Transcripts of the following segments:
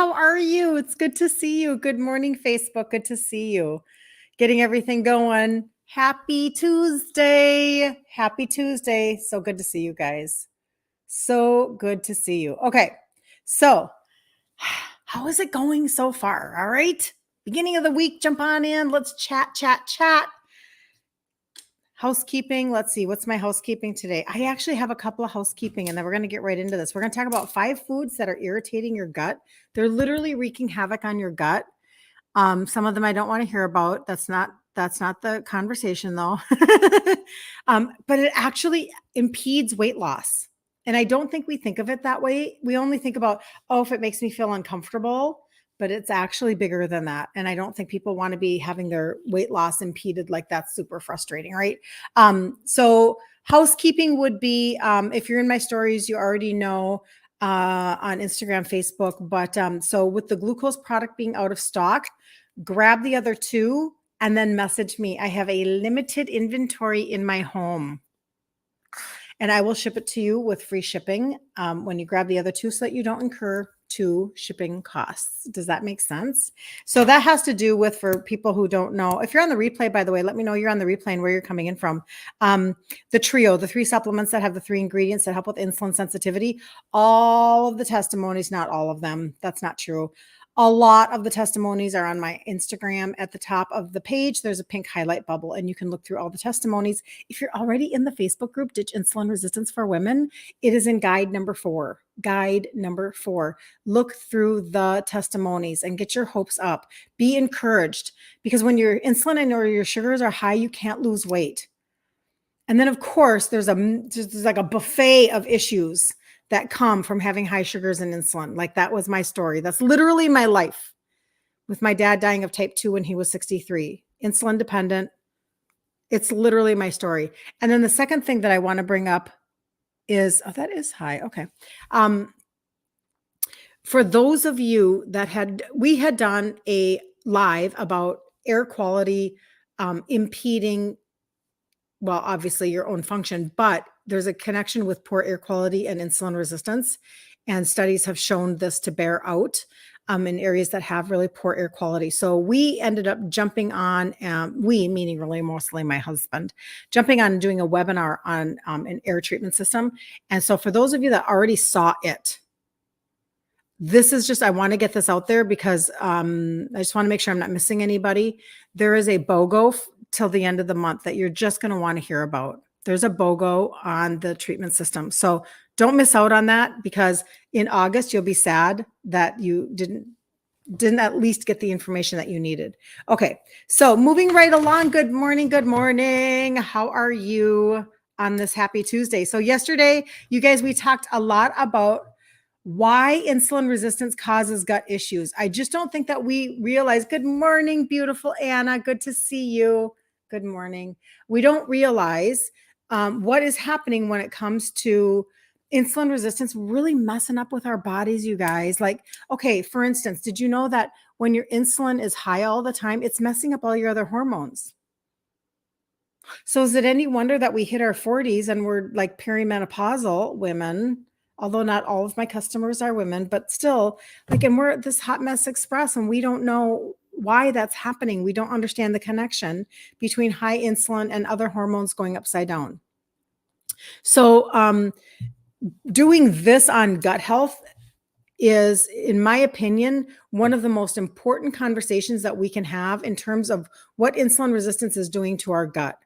how are you? It's good to see you. Good morning, Facebook. Good to see you. Getting everything going. Happy Tuesday. Happy Tuesday. So good to see you guys. So good to see you. Okay. So, how is it going so far? All right. Beginning of the week, jump on in. Let's chat. Housekeeping. Let's see. What's my housekeeping today? I actually have a couple of housekeeping, and then we're going to get right into this. We're going to talk about 5 foods that are irritating your gut. They're literally wreaking havoc on your gut. Some of them I don't want to hear about. That's not the conversation though. But it actually impedes weight loss. And I don't think we think of it that way. We only think about, oh, if it makes me feel uncomfortable, but it's actually bigger than that. And I don't think people want to be having their weight loss impeded. Like, that's super frustrating, right? So housekeeping would be, if you're in my stories, you already know, on Instagram, Facebook. But so with the glucose product being out of stock, grab the other 2 and then message me. I have a limited inventory in my home, and I will ship it to you with free shipping when you grab the other 2, so that you don't incur 2 shipping costs. Does that make sense? So that has to do with, for people who don't know, if you're on the replay, by the way, let me know you're on the replay and where you're coming in from. The trio, the 3 supplements that have the 3 ingredients that help with insulin sensitivity, all of the testimonies, not all of them, that's not true. A lot of the testimonies are on my Instagram. At the top of the page, there's a pink highlight bubble, and you can look through all the testimonies. If you're already in the Facebook group, Ditch Insulin Resistance for Women, it is in guide number 4. Guide number 4. Look through the testimonies and get your hopes up. Be encouraged, because when your insulin or your sugars are high, you can't lose weight. And then, of course, there's like a buffet of issues that come from having high sugars and insulin. Like, that was my story. That's literally my life, with my dad dying of type 2 when he was 63, insulin dependent. It's literally my story. And then the second thing that I want to bring up is, oh, that is high. Okay. For those of you that we had done a live about air quality impeding, well, obviously your own function, but there's a connection with poor air quality and insulin resistance. And studies have shown this to bear out in areas that have really poor air quality. So we ended up jumping on, we, meaning really mostly my husband, jumping on and doing a webinar on an air treatment system. And so for those of you that already saw it, this is just, I want to get this out there because I just want to make sure I'm not missing anybody. There is a BOGO till the end of the month that you're just going to want to hear about. There's a BOGO on the treatment system. So don't miss out on that, because in August, you'll be sad that you didn't at least get the information that you needed. Okay. So moving right along. Good morning. Good morning. How are you on this happy Tuesday? So yesterday, you guys, we talked a lot about why insulin resistance causes gut issues. I just don't think that we realize. Good morning, beautiful Anna. Good to see you. Good morning. We don't realize what is happening when it comes to insulin resistance really messing up with our bodies, you guys. Like, okay, for instance, did you know that when your insulin is high all the time, it's messing up all your other hormones? So is it any wonder that we hit our 40s and we're like perimenopausal women? Although not all of my customers are women, but still, like, and we're this hot mess express, and we don't know why that's happening. We don't understand the connection between high insulin and other hormones going upside down. So doing this on gut health is, in my opinion, one of the most important conversations that we can have in terms of what insulin resistance is doing to our gut,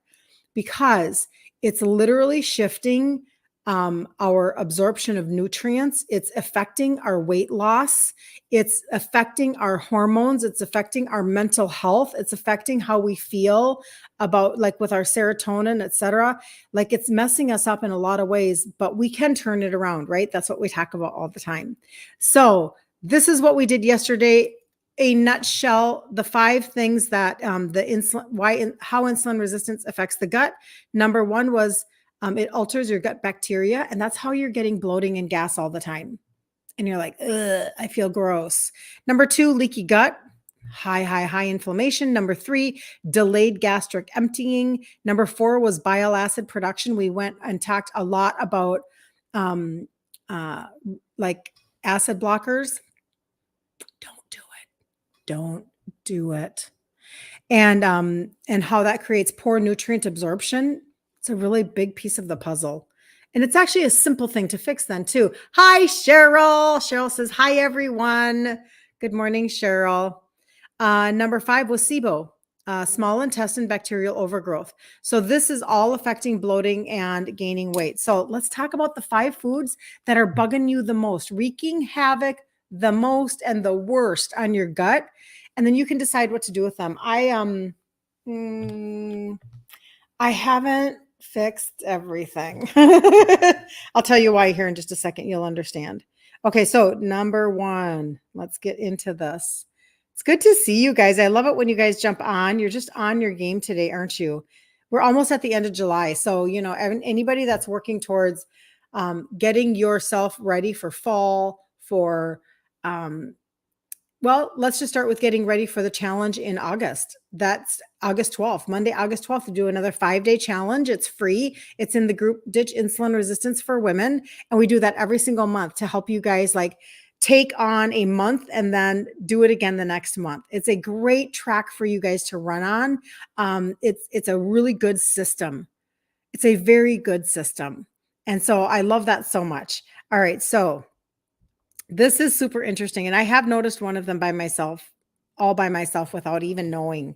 because it's literally shifting our absorption of nutrients. It's affecting our weight loss. It's affecting our hormones. It's affecting our mental health. It's affecting how we feel about, like, with our serotonin, et cetera. Like, it's messing us up in a lot of ways, but we can turn it around, right? That's what we talk about all the time. So this is what we did yesterday. A nutshell, the 5 things that the insulin, how insulin resistance affects the gut. Number 1 was it alters your gut bacteria, and that's how you're getting bloating and gas all the time. And you're like, ugh, I feel gross. Number 2, leaky gut, high inflammation. Number 3, delayed gastric emptying. Number 4 was bile acid production. We went and talked a lot about like acid blockers. don't do it. And how that creates poor nutrient absorption. It's a really big piece of the puzzle. And it's actually a simple thing to fix then too. Hi, Cheryl. Cheryl says, hi, everyone. Good morning, Cheryl. Number 5 was SIBO, small intestine bacterial overgrowth. So this is all affecting bloating and gaining weight. So let's talk about the 5 foods that are bugging you the most, wreaking havoc the most and the worst on your gut. And then you can decide what to do with them. I haven't fixed everything. I'll tell you why here in just a second. You'll understand. Okay, so number 1, let's get into this. It's good to see you guys. I love it when you guys jump on. You're just on your game today, aren't you? We're almost at the end of July. So, anybody that's working towards getting yourself ready for fall, well, let's just start with getting ready for the challenge in August. That's August 12th, Monday, August 12th, to do another 5-day challenge. It's free. It's in the group Ditch Insulin Resistance for Women. And we do that every single month to help you guys take on a month and then do it again the next month. It's a great track for you guys to run on. It's a really good system. It's a very good system. And so I love that so much. All right. So this is super interesting. And I have noticed one of them all by myself without even knowing.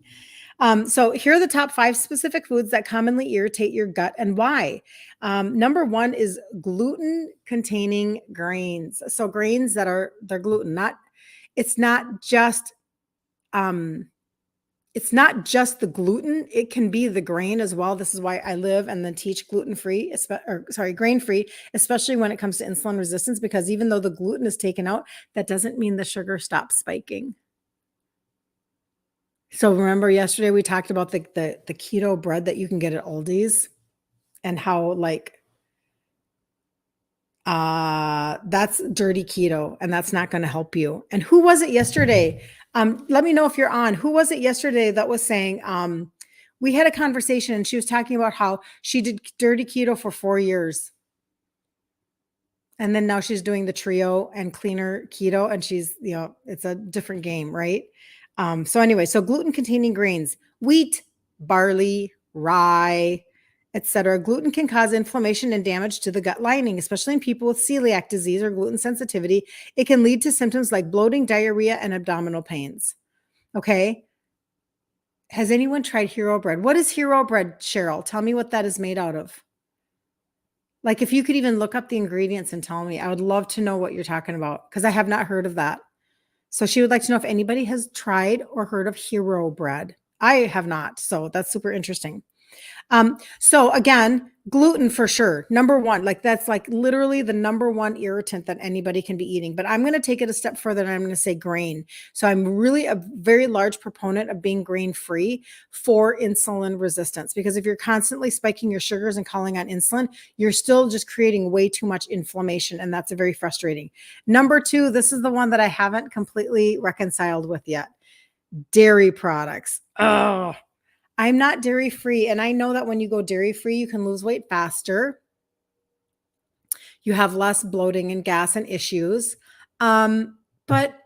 So here are the top 5 specific foods that commonly irritate your gut and why. Number 1 is gluten containing grains. So grains they're gluten, it's not just the gluten. It can be the grain as well. This is why I live and then teach grain-free, especially when it comes to insulin resistance, because even though the gluten is taken out, that doesn't mean the sugar stops spiking. So remember yesterday we talked about the keto bread that you can get at Aldi's and how that's dirty keto and that's not going to help you. And who was it yesterday? Let me know if you're on. Who was it yesterday that was saying, we had a conversation and she was talking about how she did dirty keto for 4 years. And then now she's doing the trio and cleaner keto and she's, it's a different game, right? So anyway, so gluten containing grains, wheat, barley, rye, etc. Gluten can cause inflammation and damage to the gut lining, especially in people with celiac disease or gluten sensitivity. It can lead to symptoms like bloating, diarrhea, and abdominal pains. Okay. Has anyone tried hero bread? What is hero bread, Cheryl? Tell me what that is made out of. If you could even look up the ingredients and tell me, I would love to know what you're talking about because I have not heard of that. So she would like to know if anybody has tried or heard of hero bread. I have not. So that's super interesting. So again, gluten for sure. Number 1, that's literally the number 1 irritant that anybody can be eating. But I'm going to take it a step further and I'm going to say grain. So I'm really a very large proponent of being grain free for insulin resistance, because if you're constantly spiking your sugars and calling on insulin, you're still just creating way too much inflammation. And that's very frustrating. Number 2, this is the one that I haven't completely reconciled with yet. Dairy products. Oh, I'm not dairy free. And I know that when you go dairy free, you can lose weight faster. You have less bloating and gas and issues. But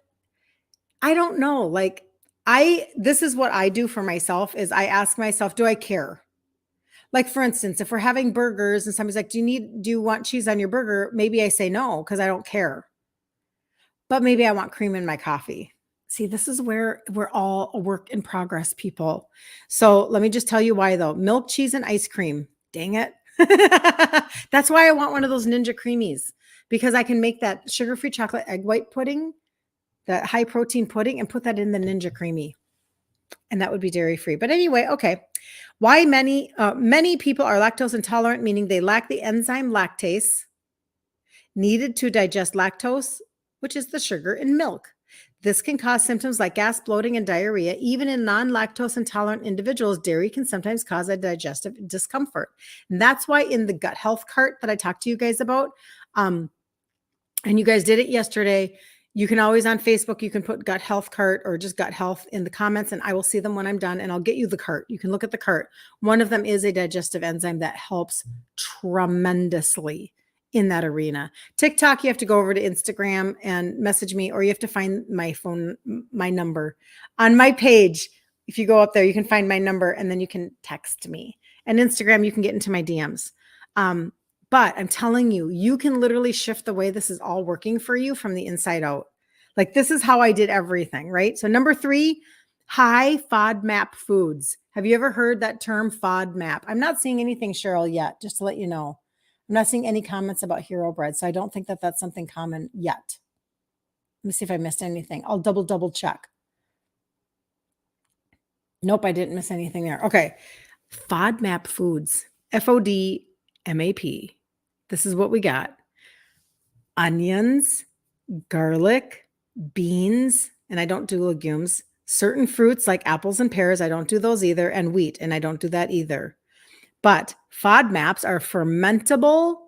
I don't know. This is what I do for myself is I ask myself, do I care? For instance, if we're having burgers and somebody's like, do you want cheese on your burger? Maybe I say no, because I don't care. But maybe I want cream in my coffee. See, this is where we're all a work in progress, people. So let me just tell you why, though. Milk, cheese, and ice cream. Dang it. That's why I want one of those Ninja Creamies, because I can make that sugar-free chocolate egg white pudding, that high protein pudding, and put that in the Ninja Creamy. And that would be dairy-free. But anyway, okay. Why many people are lactose intolerant, meaning they lack the enzyme lactase needed to digest lactose, which is the sugar in milk. This can cause symptoms like gas, bloating, and diarrhea. Even in non-lactose intolerant individuals, dairy can sometimes cause a digestive discomfort. And that's why in the gut health cart that I talked to you guys about, and you guys did it yesterday, you can always on Facebook, you can put gut health cart or just gut health in the comments, and I will see them when I'm done, and I'll get you the cart. You can look at the cart. One of them is a digestive enzyme that helps tremendously in that arena. TikTok, you have to go over to Instagram and message me, or you have to find my phone, my number on my page. If you go up there, you can find my number and then you can text me. And Instagram, you can get into my DMs. But I'm telling you, you can literally shift the way this is all working for you from the inside out. Like this is how I did everything, right? So number 3, high FODMAP foods. Have you ever heard that term FODMAP? I'm not seeing anything, Cheryl, yet, just to let you know. I'm not seeing any comments about hero bread, so I don't think that that's something common yet. Let me see if I missed anything. I'll double check. Nope, I didn't miss anything there. Okay. FODMAP foods, FODMAP. This is what we got. Onions, garlic, beans, and I don't do legumes. Certain fruits like apples and pears, I don't do those either, and wheat, and I don't do that either. But FODMAPs are fermentable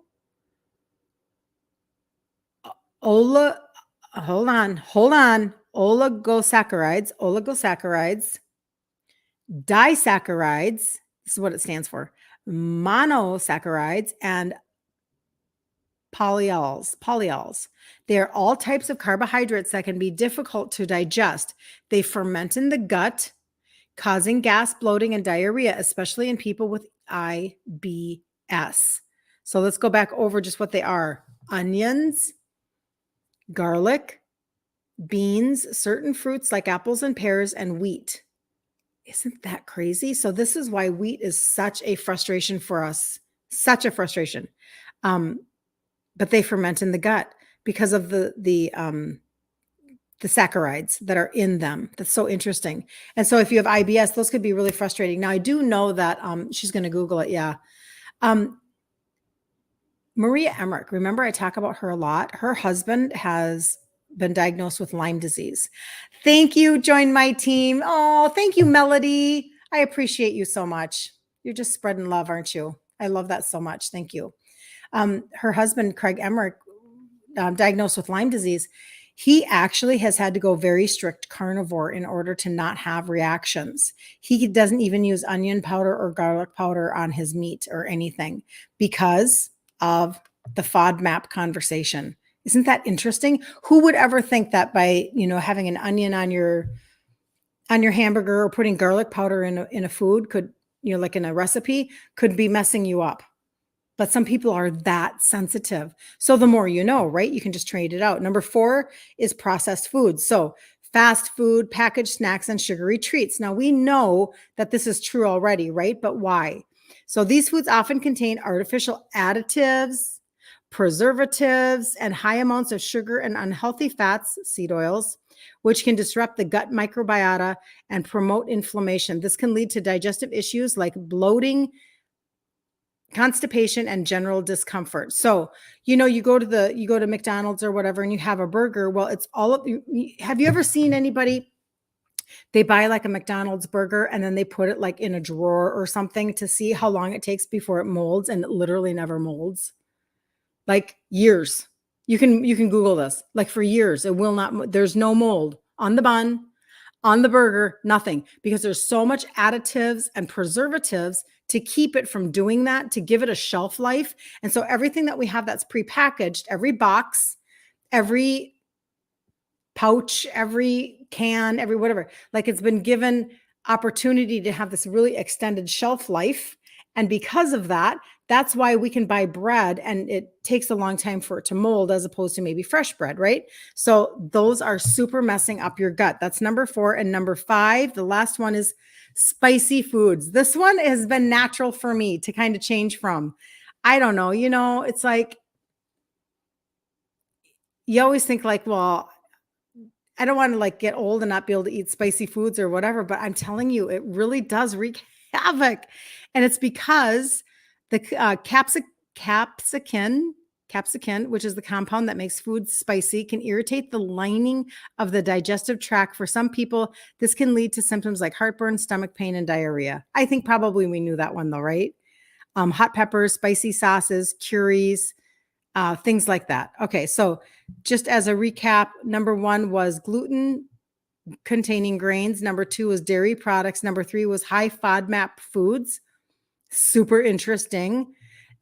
oligosaccharides, disaccharides, this is what it stands for, monosaccharides, and polyols. They are all types of carbohydrates that can be difficult to digest. They ferment in the gut, causing gas, bloating, and diarrhea, especially in people with IBS. So let's go back over just what they are. Onions, garlic, beans, certain fruits like apples and pears, and wheat. Isn't that crazy? So this is why wheat is such a frustration for us, such a frustration. But they ferment in the gut because of the saccharides that are in them. That's so interesting. And so if you have IBS, those could be really frustrating. Now I do know that she's going to Google it. Yeah. Maria Emmerich, remember I talk about her a lot. Her husband has been diagnosed with Lyme disease. Thank you. Join my team. Oh, thank you, Melody. I appreciate you so much. You're just spreading love, aren't you? I love that so much. Thank you. Her husband, Craig Emmerich, diagnosed with Lyme disease. He actually has had to go very strict carnivore in order to not have reactions. He doesn't even use onion powder or garlic powder on his meat or anything because of the FODMAP conversation. Isn't that interesting? Who would ever think that by, having an onion on your hamburger or putting garlic powder in a food could, like in a recipe, could be messing you up? But some people are that sensitive. So the more you know, right? You can just trade it out. Number 4 is processed foods. So fast food, packaged snacks, and sugary treats. Now we know that this is true already, right? But why? So these foods often contain artificial additives, preservatives, and high amounts of sugar and unhealthy fats, seed oils, which can disrupt the gut microbiota and promote inflammation. This can lead to digestive issues like bloating, constipation, and general discomfort. So, you go to McDonald's or whatever and you have a burger. Well, it's all of you. Have you ever seen anybody, they buy like a McDonald's burger and then they put it like in a drawer or something to see how long it takes before it molds, and it literally never molds? Like years. You can Google this. Like for years, it will not, there's no mold on the bun, on the burger, nothing, because there's so much additives and preservatives to keep it from doing that, to give it a shelf life. And so everything that we have that's prepackaged, every box, every pouch, every can, every whatever, like it's been given opportunity to have this really extended shelf life. And because of that, that's why we can buy bread and it takes a long time for it to mold as opposed to maybe fresh bread, right? So those are super messing up your gut. That's number 4. And number 5, the last one, is spicy foods. This one has been natural for me to kind of change from. I don't know, it's like, you always think like, well, I don't want to like get old and not be able to eat spicy foods or whatever, but I'm telling you, it really does wreak havoc. And it's because the capsicum, which is the compound that makes food spicy, can irritate the lining of the digestive tract. For some people, this can lead to symptoms like heartburn, stomach pain, and diarrhea. I think probably we knew that one though, right? Hot peppers, spicy sauces, curries, things like that. Okay, so just as a recap, number 1 was gluten containing grains. Number 2 was dairy products. Number 3 was high FODMAP foods. Super interesting.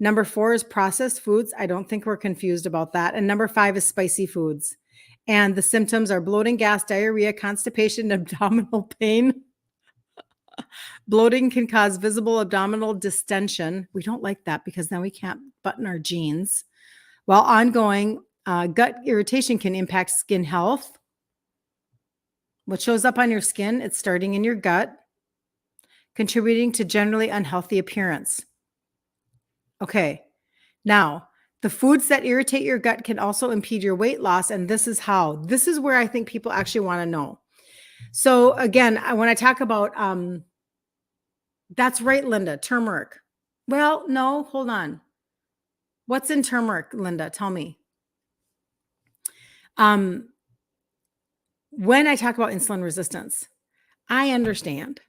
Number 4 is processed foods. I don't think we're confused about that. And number 5 is spicy foods. And the symptoms are bloating, gas, diarrhea, constipation, abdominal pain. Bloating can cause visible abdominal distension. We don't like that because then we can't button our jeans. While ongoing, gut irritation can impact skin health. What shows up on your skin? It's starting in your gut, contributing to generally unhealthy appearance. Okay, now the foods that irritate your gut can also impede your weight loss. And this is how. This is where I think people actually want to know. So again, when I talk about, that's right, Linda, turmeric. Well, no, hold on. What's in turmeric, Linda? Tell me. When I talk about insulin resistance, I understand.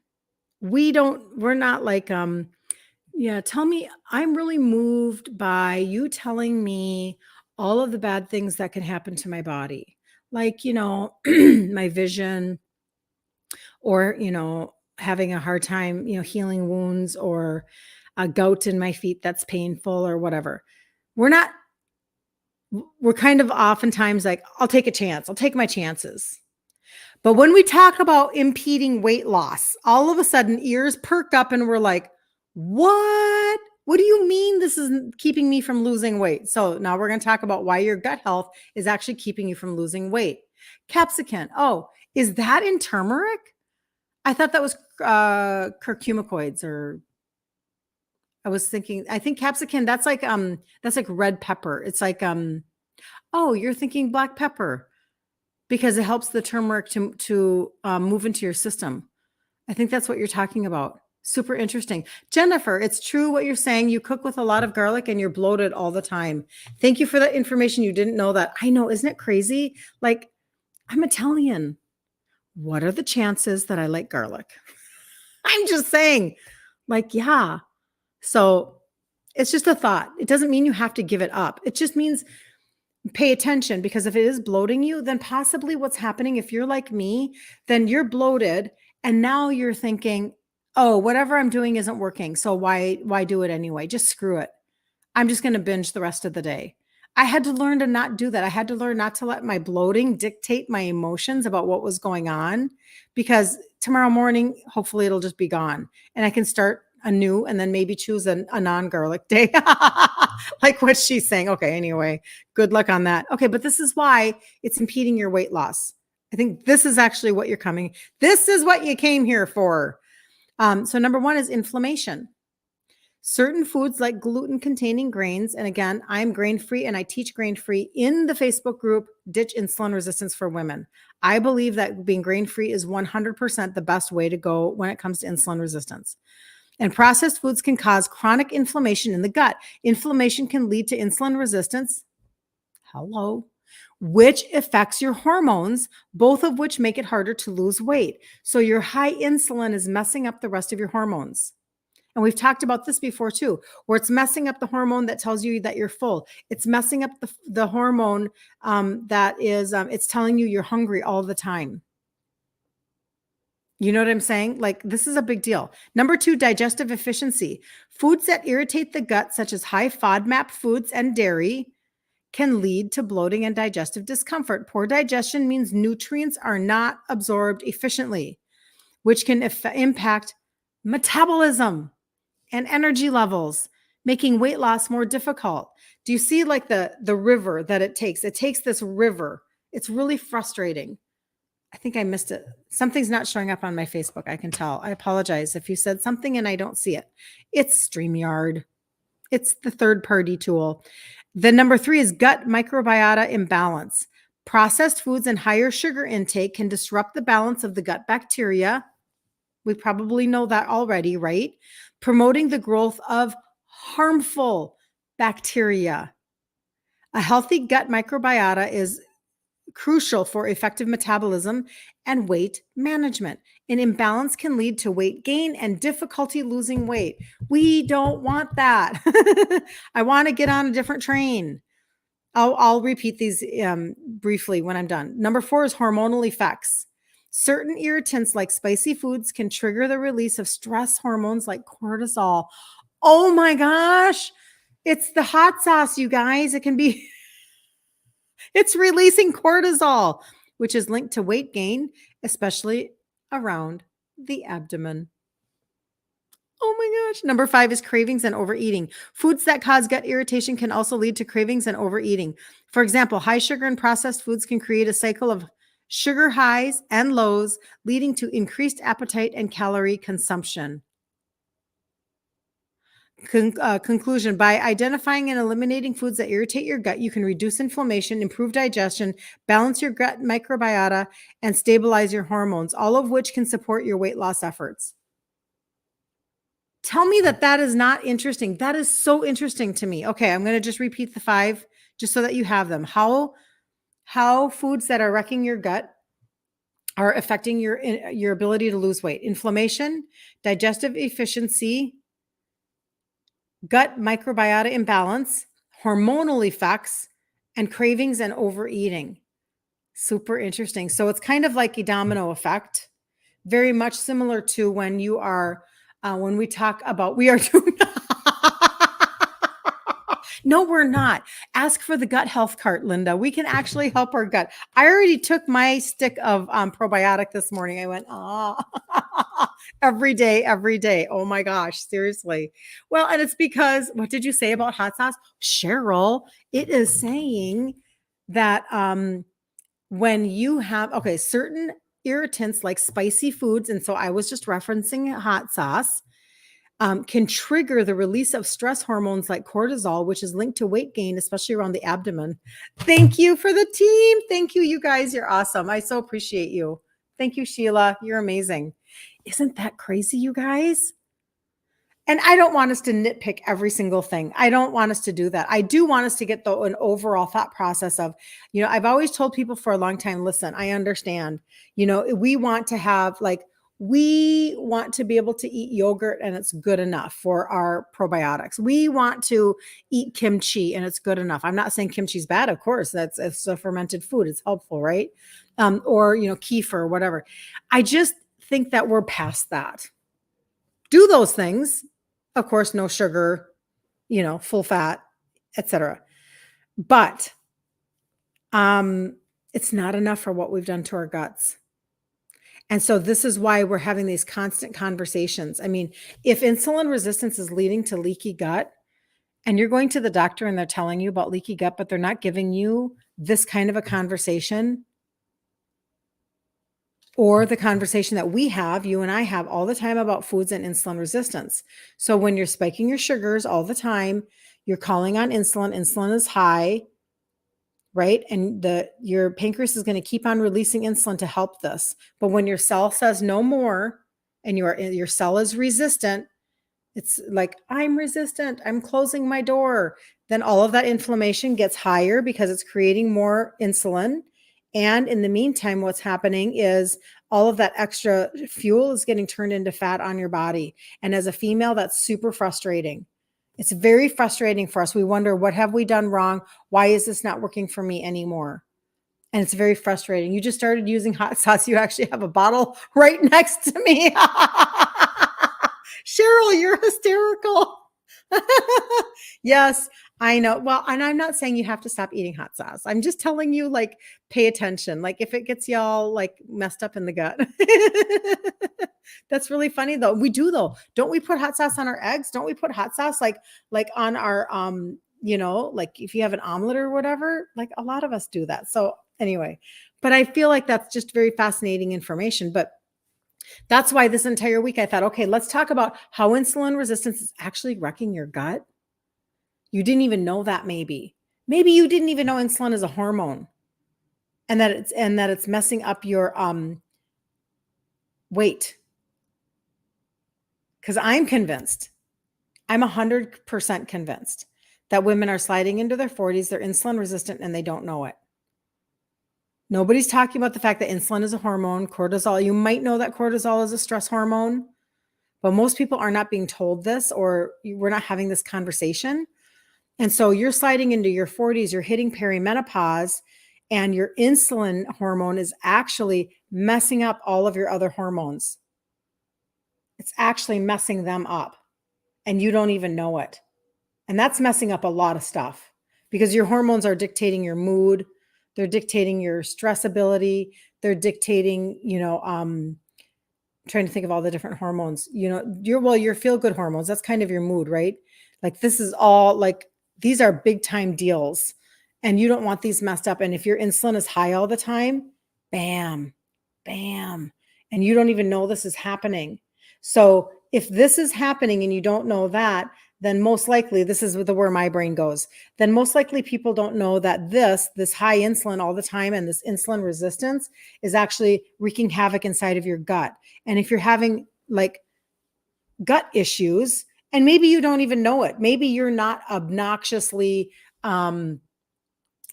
We're not like, yeah, tell me, I'm really moved by you telling me all of the bad things that can happen to my body. Like, my vision, or, having a hard time, healing wounds, or a gout in my feet that's painful or whatever. We're kind of oftentimes like, I'll take a chance. I'll take my chances. But when we talk about impeding weight loss, all of a sudden ears perk up and we're like, what? What do you mean this is keeping me from losing weight? So now we're going to talk about why your gut health is actually keeping you from losing weight. Capsicum. Oh, is that in turmeric? I thought that was curcumicoids, or I was thinking, I think capsicum, that's like red pepper. It's like, oh, you're thinking black pepper, because it helps the turmeric to move into your system. I think that's what you're talking about. Super interesting. Jennifer, it's true what you're saying. You cook with a lot of garlic and you're bloated all the time. Thank you for that information. You didn't know that. I know. Isn't it crazy? Like, I'm Italian. What are the chances that I like garlic? I'm just saying, like, yeah. So it's just a thought. It doesn't mean you have to give it up. It just means pay attention, because if it is bloating you, then possibly what's happening, if you're like me, then you're bloated and now you're thinking, oh, whatever I'm doing isn't working. So why do it anyway? Just screw it. I'm just going to binge the rest of the day. I had to learn to not do that. I had to learn not to let my bloating dictate my emotions about what was going on, because tomorrow morning, hopefully it'll just be gone and I can start anew and then maybe choose a non-garlic day. Like what she's saying. Okay, anyway, good luck on that. Okay, but this is why it's impeding your weight loss. I think this is actually what this is what you came here for. So number 1 is inflammation. Certain foods like gluten-containing grains, and again, I'm grain-free and I teach grain-free in the Facebook group, Ditch Insulin Resistance for Women. I believe that being grain-free is 100% the best way to go when it comes to insulin resistance. And processed foods can cause chronic inflammation in the gut. Inflammation can lead to insulin resistance. Hello. Which affects your hormones, both of which make it harder to lose weight. So your high insulin is messing up the rest of your hormones. And we've talked about this before too, where it's messing up the hormone that tells you that you're full. It's messing up the hormone that is, it's telling you you're hungry all the time. You know what I'm saying? Like, this is a big deal. Number 2, digestive efficiency. Foods that irritate the gut, such as high FODMAP foods and dairy, can lead to bloating and digestive discomfort. Poor digestion means nutrients are not absorbed efficiently, which can impact metabolism and energy levels, making weight loss more difficult. Do you see like the river that it takes? It takes this river. It's really frustrating. I think I missed it. Something's not showing up on my Facebook. I can tell. I apologize if you said something and I don't see it. It's StreamYard. It's the third-party tool. The number 3 is gut microbiota imbalance. Processed foods and higher sugar intake can disrupt the balance of the gut bacteria. We probably know that already, right? Promoting the growth of harmful bacteria. A healthy gut microbiota is crucial for effective metabolism and weight management. An imbalance can lead to weight gain and difficulty losing weight. We don't want that. I want to get on a different train. I'll repeat these briefly when I'm done. Number 4 is hormonal effects. Certain irritants like spicy foods can trigger the release of stress hormones like cortisol. Oh my gosh. It's the hot sauce, you guys. It can be, it's releasing cortisol, which is linked to weight gain, especially around the abdomen. Oh my gosh. Number 5 is cravings and overeating. Foods that cause gut irritation can also lead to cravings and overeating. For example, high sugar and processed foods can create a cycle of sugar highs and lows, leading to increased appetite and calorie consumption. Conclusion: by identifying and eliminating foods that irritate your gut, you can reduce inflammation, improve digestion, balance your gut microbiota, and stabilize your hormones, all of which can support your weight loss efforts. Tell me that that is not interesting. That is so interesting to me. Okay, I'm going to just repeat the 5 just so that you have them. How foods that are wrecking your gut are affecting your ability to lose weight. Inflammation, digestive efficiency, gut microbiota imbalance, hormonal effects, and cravings and overeating. Super interesting. So it's kind of like a domino effect, very much similar to when you are, when we talk about, we are doing, no, we're not. Ask for the gut health cart, Linda. We can actually help our gut. I already took my stick of probiotic this morning. I went, every day, every day. Oh my gosh, seriously. Well, and it's because, what did you say about hot sauce? Cheryl, it is saying that when you have, okay, certain irritants like spicy foods, and so I was just referencing hot sauce, can trigger the release of stress hormones like cortisol, which is linked to weight gain, especially around the abdomen. Thank you for the team. Thank you, you guys. You're awesome. I so appreciate you. Thank you, Sheila. You're amazing. Isn't that crazy, you guys? And I don't want us to nitpick every single thing. I don't want us to do that. I do want us to get an overall thought process of, I've always told people for a long time, listen, I understand, we want to have we want to be able to eat yogurt and it's good enough for our probiotics. We want to eat kimchi and it's good enough. I'm not saying kimchi's bad. Of course, it's a fermented food. It's helpful, right? Or, kefir or whatever. I just think that we're past that. Do those things. Of course, no sugar, full fat, etc. But it's not enough for what we've done to our guts. And so this is why we're having these constant conversations. I mean, if insulin resistance is leading to leaky gut, and you're going to the doctor and they're telling you about leaky gut, but they're not giving you this kind of a conversation, or the conversation that we have, you and I have all the time about foods and insulin resistance. So when you're spiking your sugars all the time, you're calling on insulin, insulin is high, right? And your pancreas is going to keep on releasing insulin to help this. But when your cell says no more and your cell is resistant, it's like, I'm resistant, I'm closing my door. Then all of that inflammation gets higher because it's creating more insulin. And in the meantime, what's happening is all of that extra fuel is getting turned into fat on your body. And as a female, that's super frustrating. It's very frustrating for us. We wonder, what have we done wrong? Why is this not working for me anymore? And it's very frustrating. You just started using hot sauce. You actually have a bottle right next to me. Cheryl, you're hysterical. Yes, I know. Well, and I'm not saying you have to stop eating hot sauce. I'm just telling you, pay attention. If it gets y'all messed up in the gut. That's really funny though. We do though. Don't we put hot sauce on our eggs? Don't we put hot sauce like on our if you have an omelet or whatever, a lot of us do that. So anyway, but I feel like that's just very fascinating information. But that's why this entire week I thought, okay, let's talk about how insulin resistance is actually wrecking your gut. You didn't even know that. Maybe you didn't even know insulin is a hormone and that it's messing up your weight. Because I'm convinced, I'm 100% convinced that women are sliding into their 40s, they're insulin resistant and they don't know it. Nobody's talking about the fact that insulin is a hormone, cortisol. You might know that cortisol is a stress hormone, but most people are not being told this, or we're not having this conversation. And so you're sliding into your 40s, you're hitting perimenopause, and your insulin hormone is actually messing up all of your other hormones. It's actually messing them up, and you don't even know it. And that's messing up a lot of stuff because your hormones are dictating your mood. They're dictating your stress ability. They're dictating, trying to think of all the different hormones, your feel good hormones. That's kind of your mood, right? Like this is all like, these are big time deals and you don't want these messed up. And if your insulin is high all the time, bam, bam, and you don't even know this is happening. So if this is happening and you don't know that, then most likely this is where my brain goes. Then most likely people don't know that this high insulin all the time and this insulin resistance is actually wreaking havoc inside of your gut. And if you're having like gut issues, and maybe you don't even know it, maybe you're not obnoxiously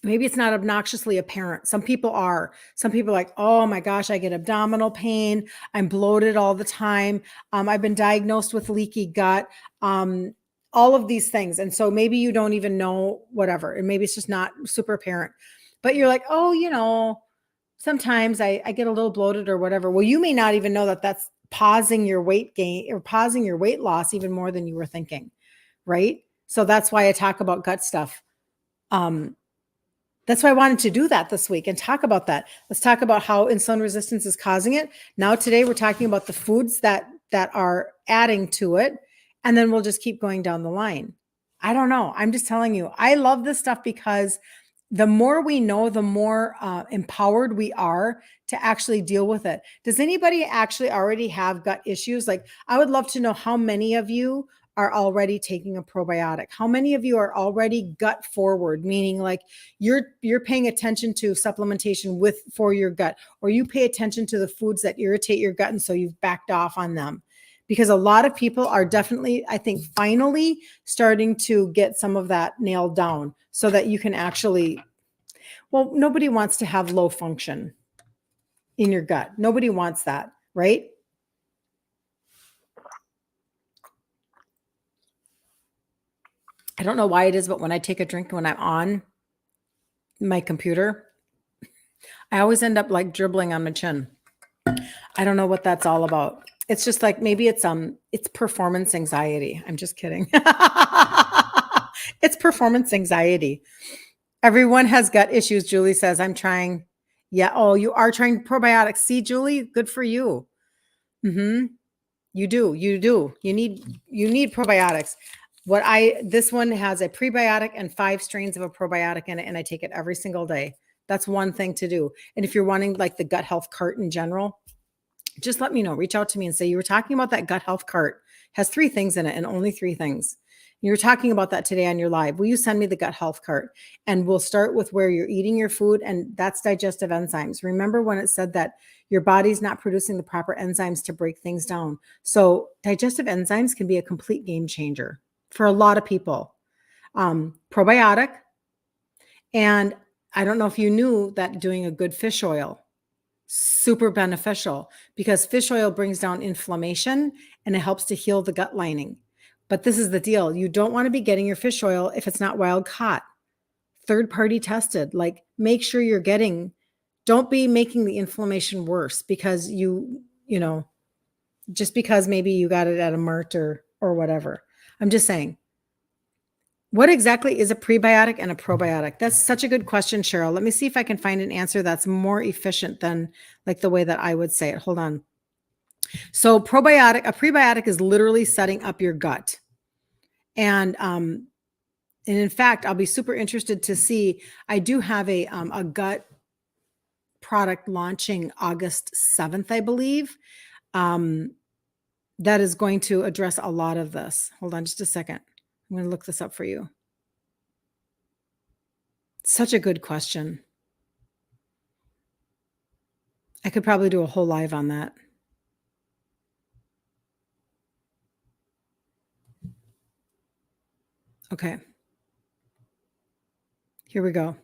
maybe it's not obnoxiously apparent. Some people are. Some people are like, oh my gosh, I get abdominal pain. I'm bloated all the time. I've been diagnosed with leaky gut. All of these things. And so maybe you don't even know whatever. And maybe it's just not super apparent. But you're like, oh, sometimes I get a little bloated or whatever. Well, you may not even know that that's pausing your weight gain or pausing your weight loss even more than you were thinking. Right. So that's why I talk about gut stuff. That's why I wanted to do that this week and talk about that. Let's talk about how insulin resistance is causing it. Now, today we're talking about the foods that are adding to it. And then we'll just keep going down the line. I don't know. I'm just telling you, I love this stuff because the more we know, the more empowered we are to actually deal with it. Does anybody actually already have gut issues? Like, I would love to know how many of you are already taking a probiotic. How many of you are already gut forward, meaning like you're paying attention to supplementation for your gut, or you pay attention to the foods that irritate your gut, and so you've backed off on them. Because a lot of people are definitely, I think, finally starting to get some of that nailed down so that you can actually, well, nobody wants to have low function in your gut. Nobody wants that, right? I don't know why it is, but when I take a drink, when I'm on my computer, I always end up like dribbling on my chin. I don't know what that's all about. It's just like, maybe it's performance anxiety. I'm just kidding. It's performance anxiety. Everyone has gut issues, Julie says. I'm trying. Yeah. Oh, you are trying probiotics. See, Julie, good for you. Mm-hmm. You do. You need probiotics. This one has a prebiotic and 5 strains of a probiotic in it, and I take it every single day. That's one thing to do. And if you're wanting like the gut health cart in general, just let me know. Reach out to me and say, you were talking about that gut health cart. It has 3 things in it and only 3 things. You were talking about that today on your live. Will you send me the gut health cart? And we'll start with where you're eating your food, and that's digestive enzymes. Remember when it said that your body's not producing the proper enzymes to break things down? So digestive enzymes can be a complete game changer for a lot of people. Probiotic. And I don't know if you knew that doing a good fish oil, super beneficial, because fish oil brings down inflammation and it helps to heal the gut lining. But this is the deal. You don't want to be getting your fish oil if it's not wild caught, third party tested. Like, make sure don't be making the inflammation worse because just because maybe you got it at a Mart or whatever. I'm just saying, what exactly is a prebiotic and a probiotic? That's such a good question, Cheryl. Let me see if I can find an answer that's more efficient than like the way that I would say it. Hold on. So a prebiotic is literally setting up your gut. And in fact, I'll be super interested to see, I do have a gut product launching August 7th, I believe. That is going to address a lot of this. Hold on just a second. I'm going to look this up for you. Such a good question. I could probably do a whole live on that. Okay. Here we go.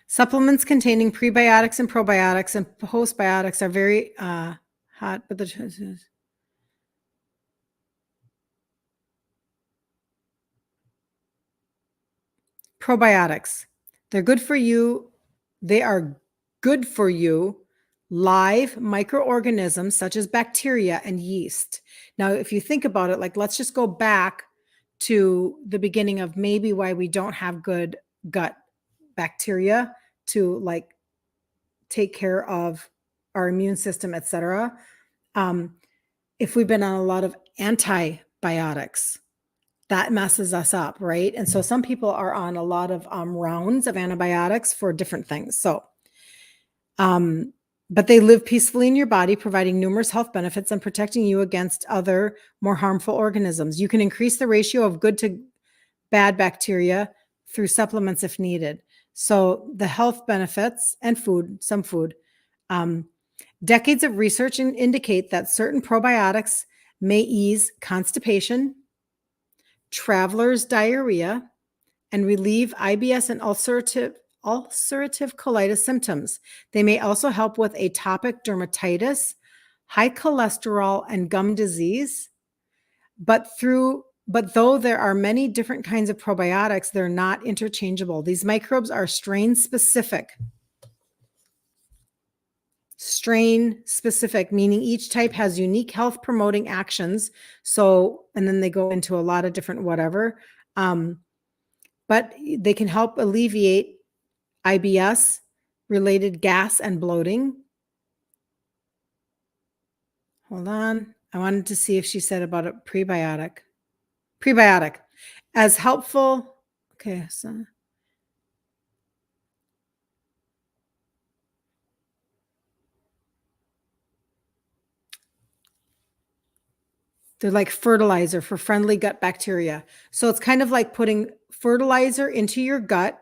Supplements containing prebiotics and probiotics and postbiotics are very hot, but the probiotics, they're good for you. They are good for you, live microorganisms such as bacteria and yeast. Now, if you think about it, like let's just go back to the beginning of maybe why we don't have good gut bacteria to like take care of our immune system, etc. If we've been on a lot of antibiotics, that messes us up, right? And so some people are on a lot of rounds of antibiotics for different things. So, but they live peacefully in your body, providing numerous health benefits and protecting you against other more harmful organisms. You can increase the ratio of good to bad bacteria through supplements if needed. So the health benefits and food, some food. Decades of research indicate that certain probiotics may ease constipation, traveler's diarrhea, and relieve IBS and ulcerative colitis symptoms. They may also help with atopic dermatitis, high cholesterol, and gum disease. But though there are many different kinds of probiotics, they're not interchangeable. These microbes are strain specific, meaning each type has unique health promoting actions. So, and then they go into a lot of different whatever. But they can help alleviate IBS related gas and bloating. Hold on. I wanted to see if she said about a prebiotic. As helpful. Okay. So they're like fertilizer for friendly gut bacteria. So it's kind of like putting fertilizer into your gut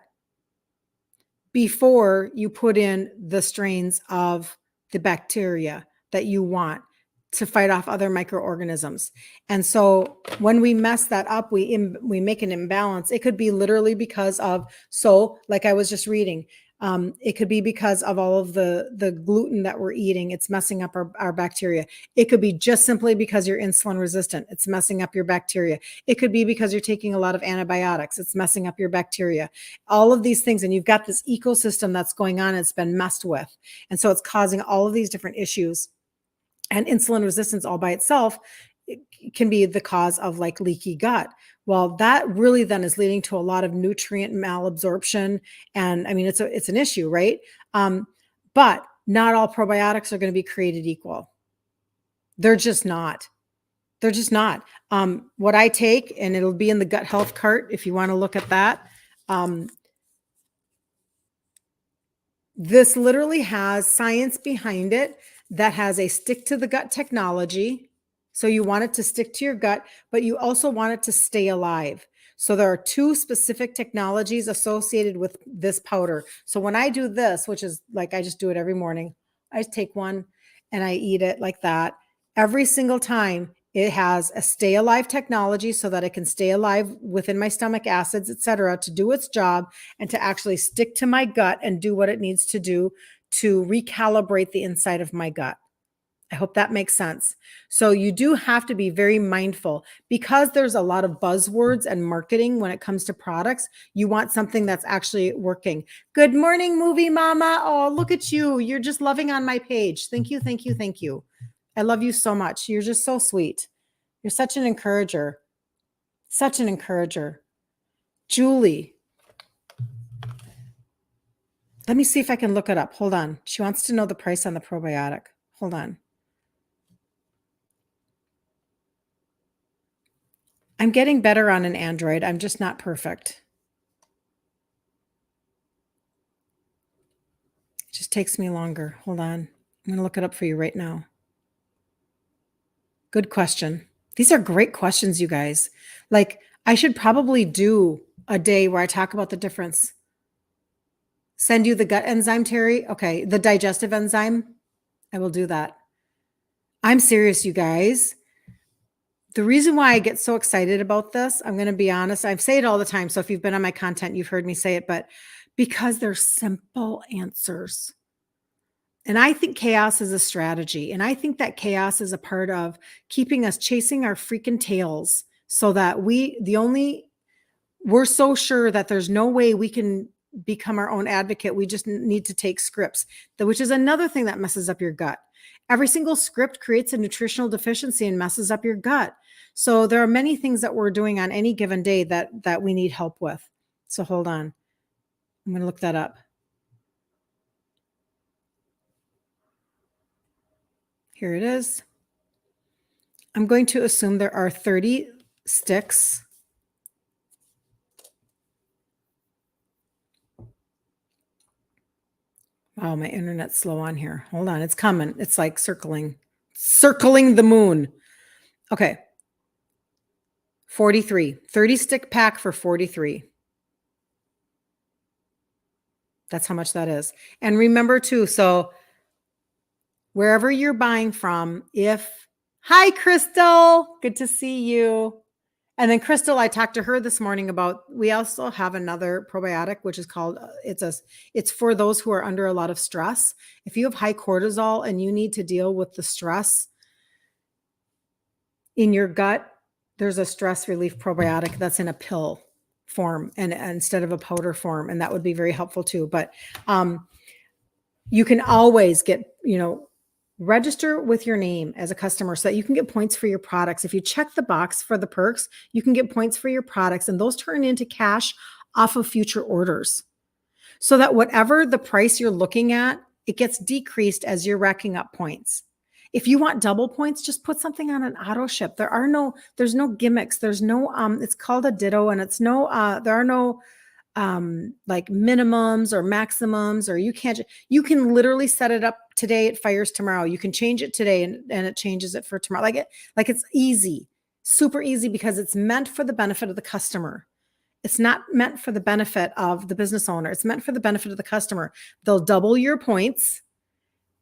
before you put in the strains of the bacteria that you want to fight off other microorganisms. And so when we mess that up, we make an imbalance. It could be literally because of, so like I was just reading, it could be because of all of the gluten that we're eating. It's messing up our bacteria. It could be just simply because you're insulin resistant. It's messing up your bacteria. It could be because you're taking a lot of antibiotics. It's messing up your bacteria. All of these things. And you've got this ecosystem that's going on. It's been messed with. And so it's causing all of these different issues. And insulin resistance all by itself can be the cause of like leaky gut. Well, that really then is leading to a lot of nutrient malabsorption. And I mean, it's an issue, right? But not all probiotics are going to be created equal. They're just not. They're just not. What I take, and it'll be in the gut health cart if you want to look at that. This literally has science behind it that has a stick to the gut technology. So you want it to stick to your gut, but you also want it to stay alive. So there are two specific technologies associated with this powder. So when I do this, which is like, I just do it every morning, I just take one and I eat it like that. Every single time it has a stay alive technology so that it can stay alive within my stomach acids, et cetera, to do its job and to actually stick to my gut and do what it needs to do to recalibrate the inside of my gut. I hope that makes sense. So you do have to be very mindful because there's a lot of buzzwords and marketing when it comes to products. You want something that's actually working. Good morning, movie mama. Oh, look at you. You're just loving on my page. Thank you, thank you, thank you. I love you so much. You're just so sweet. You're such an encourager. Such an encourager. Julie. Let me see if I can look it up. Hold on. She wants to know the price on the probiotic. Hold on. I'm getting better on an Android. I'm just not perfect. It just takes me longer. Hold on. I'm going to look it up for you right now. Good question. These are great questions, you guys. Like, I should probably do a day where I talk about the difference. Send you the gut enzyme, Terry. Okay. The digestive enzyme. I will do that. I'm serious, you guys. The reason why I get so excited about this, I'm going to be honest. I say it all the time. So if you've been on my content, you've heard me say it, but because they're simple answers. And I think chaos is a strategy. And I think that chaos is a part of keeping us chasing our freaking tails so that we're so sure that there's no way we can become our own advocate. We just need to take scripts, which is another thing that messes up your gut. Every single script creates a nutritional deficiency and messes up your gut. So there are many things that we're doing on any given day that we need help with. So hold on. I'm going to look that up. Here it is. I'm going to assume there are 30 sticks. Oh, my internet's slow on here. Hold on. It's coming. It's like circling the moon. Okay. 43. 30 stick pack for 43. That's how much that is. And remember too, so wherever you're buying from, hi, Crystal, good to see you. And then Crystal, I talked to her this morning about, we also have another probiotic, which is called, it's for those who are under a lot of stress. If you have high cortisol and you need to deal with the stress in your gut, there's a stress relief probiotic that's in a pill form and instead of a powder form. And that would be very helpful too. But you can always get, register with your name as a customer so that you can get points for your products. If you check the box for the perks, you can get points for your products, and those turn into cash off of future orders. So that whatever the price you're looking at, it gets decreased as you're racking up points. If you want double points, just put something on an auto ship. There's no gimmicks. There's no, it's called a ditto, and there are no like minimums or maximums, or you can literally set it up today, it fires tomorrow. You can change it today and it changes it for tomorrow. Like it's easy, super easy, because it's meant for the benefit of the customer. It's not meant for the benefit of the business owner. It's meant for the benefit of the customer. They'll double your points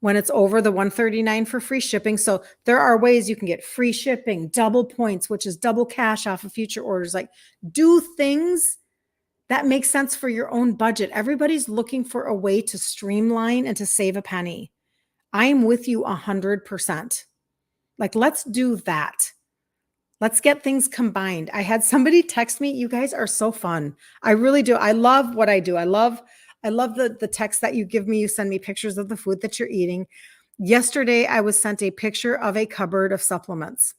when it's over the $139 for free shipping. So there are ways you can get free shipping, double points, which is double cash off of future orders. Like, do things that makes sense for your own budget. Everybody's looking for a way to streamline and to save a penny. I'm with you 100%. Like, let's do that. Let's get things combined. I had somebody text me. You guys are so fun. I really do. I love what I do. I love the text that you give me. You send me pictures of the food that you're eating. Yesterday, I was sent a picture of a cupboard of supplements.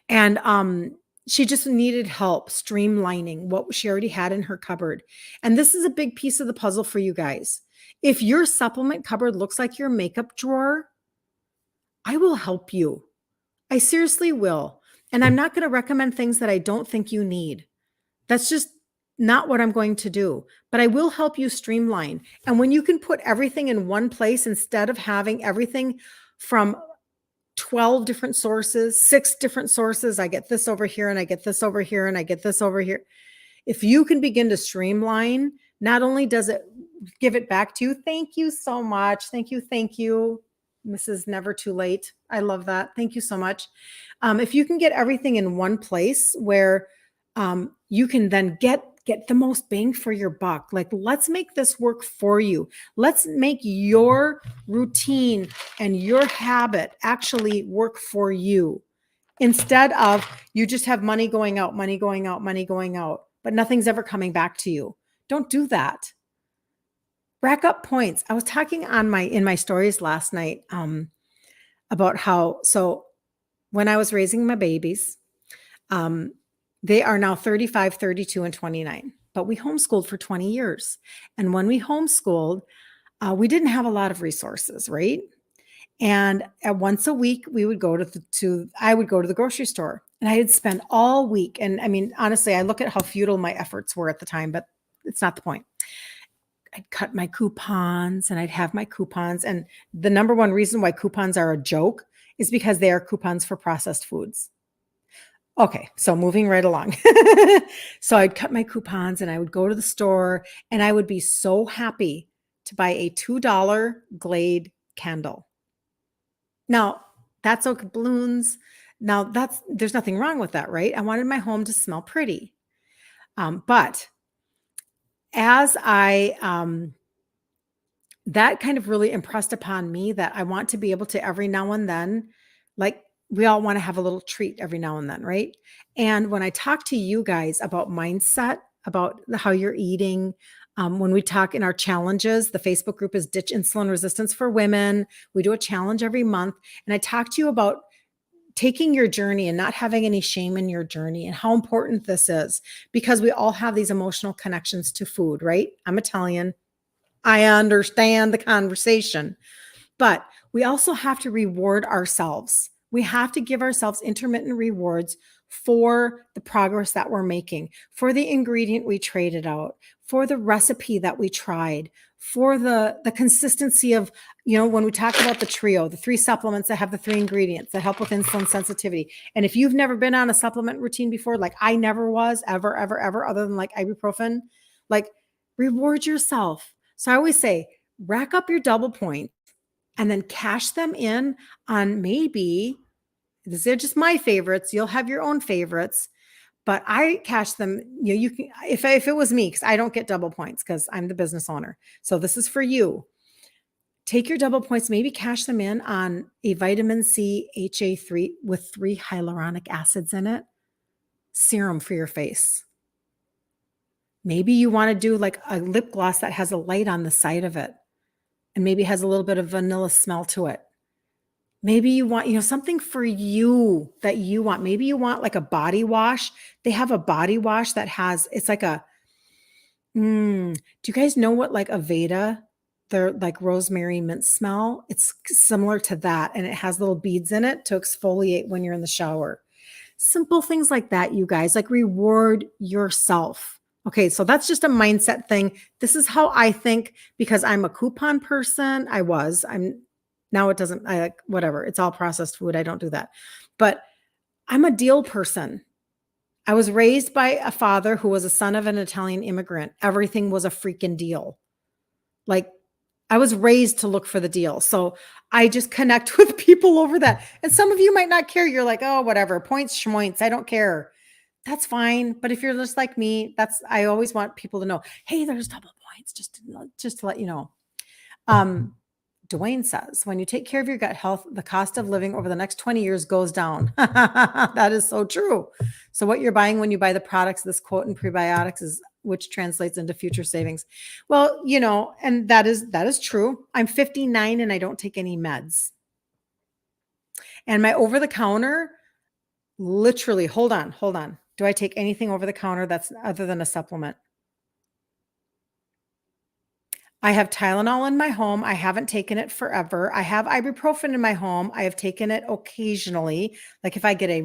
And she just needed help streamlining what she already had in her cupboard. And this is a big piece of the puzzle for you guys. If your supplement cupboard looks like your makeup drawer, I will help you. I seriously will. And I'm not going to recommend things that I don't think you need. That's just not what I'm going to do. But I will help you streamline. And when you can put everything in one place instead of having everything from 12 different sources, 6 different sources. I get this over here and I get this over here and I get this over here. If you can begin to streamline, not only does it give it back to you. Thank you so much. Thank you. Thank you. Mrs. Never Too Late. I love that. Thank you so much. If you can get everything in one place where you can then get the most bang for your buck. Like, let's make this work for you. Let's make your routine and your habit actually work for you, instead of you just have money going out, money going out, money going out, but nothing's ever coming back to you. Don't do that. Rack up points. I was talking in my stories last night about how, so when I was raising my babies, they are now 35, 32, and 29. But we homeschooled for 20 years. And when we homeschooled, we didn't have a lot of resources, right? And once a week, we would go I would go to the grocery store, and I'd spend all week. And I mean, honestly, I look at how futile my efforts were at the time, but it's not the point. I'd cut my coupons and I'd have my coupons. And the number one reason why coupons are a joke is because they are coupons for processed foods. Okay, so moving right along. So I'd cut my coupons and I would go to the store, and I would be so happy to buy a $2 Glade candle. Now, that's okay, balloons. Now, there's nothing wrong with that, right? I wanted my home to smell pretty. But as that kind of really impressed upon me that I want to be able to every now and then, like, we all want to have a little treat every now and then, right? And when I talk to you guys about mindset, about how you're eating, When we talk in our challenges, the Facebook group is Ditch Insulin Resistance for Women. We do a challenge every month. And I talk to you about taking your journey and not having any shame in your journey and how important this is, because we all have these emotional connections to food, right? I'm Italian. I understand the conversation, but we also have to reward ourselves. We have to give ourselves intermittent rewards for the progress that we're making, for the ingredient we traded out, for the recipe that we tried, for the consistency of, when we talk about the trio, the 3 supplements that have the 3 ingredients that help with insulin sensitivity. And if you've never been on a supplement routine before, like I never was ever, other than like ibuprofen, like reward yourself. So I always say, rack up your double points and then cash them in on, maybe these are just my favorites. You'll have your own favorites, but I cash them. You can, if it was me, because I don't get double points because I'm the business owner. So this is for you. Take your double points, maybe cash them in on a vitamin C HA3 with 3 hyaluronic acids in it, serum for your face. Maybe you want to do like a lip gloss that has a light on the side of it and maybe has a little bit of vanilla smell to it. Maybe you want, something for you that you want. Maybe you want like a body wash. They have a body wash that has, it's like do you guys know what like Aveda, their like rosemary mint smell? It's similar to that. And it has little beads in it to exfoliate when you're in the shower. Simple things like that, you guys, like reward yourself. Okay, so that's just a mindset thing. This is how I think, because I'm a coupon person. Now it doesn't, whatever. It's all processed food. I don't do that. But I'm a deal person. I was raised by a father who was a son of an Italian immigrant. Everything was a freaking deal. Like I was raised to look for the deal. So I just connect with people over that. And some of you might not care. You're like, oh, whatever, points, schmoints. I don't care. That's fine. But if you're just like me, I always want people to know, hey, there's double points, just to let you know. Dwayne says, when you take care of your gut health, the cost of living over the next 20 years goes down. That is so true. So what you're buying when you buy the products, this quote in prebiotics is, which translates into future savings. Well, and that is true. I'm 59 and I don't take any meds. And my over the counter, literally, hold on. Do I take anything over the counter that's other than a supplement? I have Tylenol in my home. I haven't taken it forever. I have ibuprofen in my home. I have taken it occasionally. Like if I get I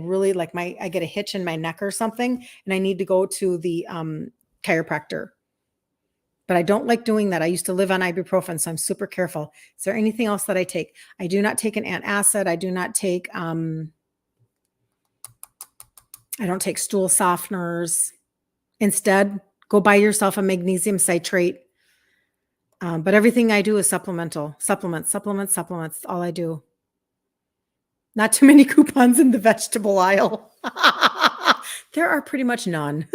get a hitch in my neck or something and I need to go to the chiropractor. But I don't like doing that. I used to live on ibuprofen, so I'm super careful. Is there anything else that I take? I do not take an antacid. I do not take, I don't take stool softeners. Instead, go buy yourself a magnesium citrate. But everything I do is supplemental. Supplements. All I do. Not too many coupons in the vegetable aisle. There are pretty much none.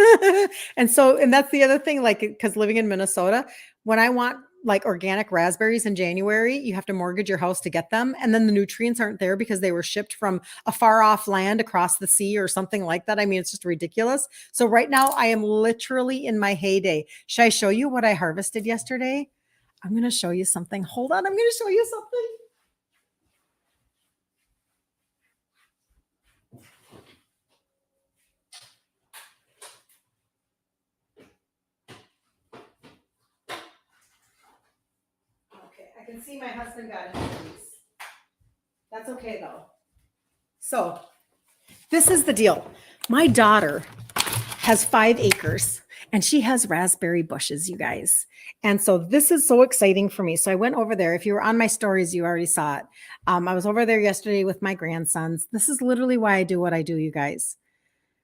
And that's the other thing, like, because living in Minnesota, when I want like organic raspberries in January, you have to mortgage your house to get them. And then the nutrients aren't there because they were shipped from a far off land across the sea or something like that. I mean, it's just ridiculous. So right now I am literally in my heyday. Should I show you what I harvested yesterday? I'm going to show you something. Hold on. I'm going to show you something. Okay. I can see my husband got into these. That's okay though. So this is the deal. My daughter has 5 acres and she has raspberry bushes, you guys. And so this is so exciting for me. So I went over there. If you were on my stories, you already saw it. I was over there yesterday with my grandsons. This is literally why I do what I do, you guys.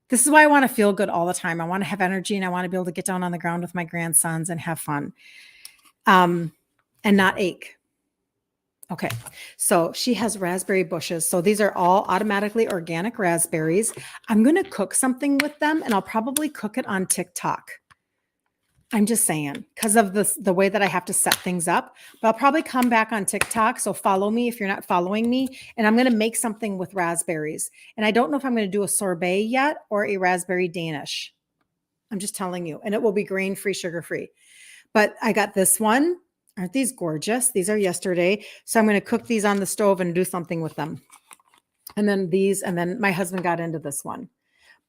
This is why I want to feel good all the time. I want to have energy and I want to be able to get down on the ground with my grandsons and have fun and not ache. Okay, so she has raspberry bushes. So these are all automatically organic raspberries. I'm going to cook something with them and I'll probably cook it on TikTok. I'm just saying, because of the way that I have to set things up, but I'll probably come back on TikTok. So follow me if you're not following me, and I'm going to make something with raspberries. And I don't know if I'm going to do a sorbet yet or a raspberry Danish. I'm just telling you, and it will be grain-free, sugar-free. But I got this one. Aren't these gorgeous? These are yesterday. So I'm going to cook these on the stove and do something with them. And then these, and then my husband got into this one.